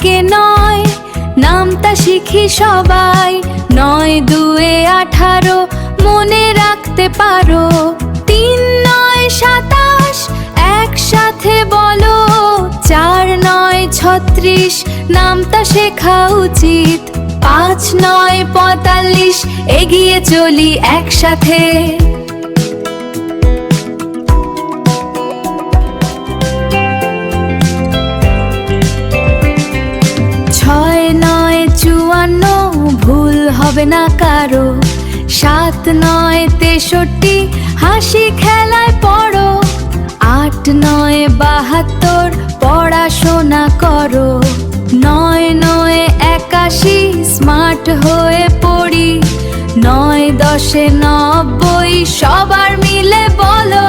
একে নয়, নামতা শিখি সবাই। 9 2 18 মনে রাখতে পারো। 3 9 27 একসাথে বলো। 4 9 36 নামতা শেখা উচিত। 5 9 45 এগিয়ে চলি একসাথে। 6 9 54 ভুল হবে না কারো। 7 9 63 হাসি খেলায় পড়ো। 8 9 72 পড়াশোনা করো। 9 9 81 স্মার্ট হয়ে পড়ি। 9 10 90 সবার মিলে বলো।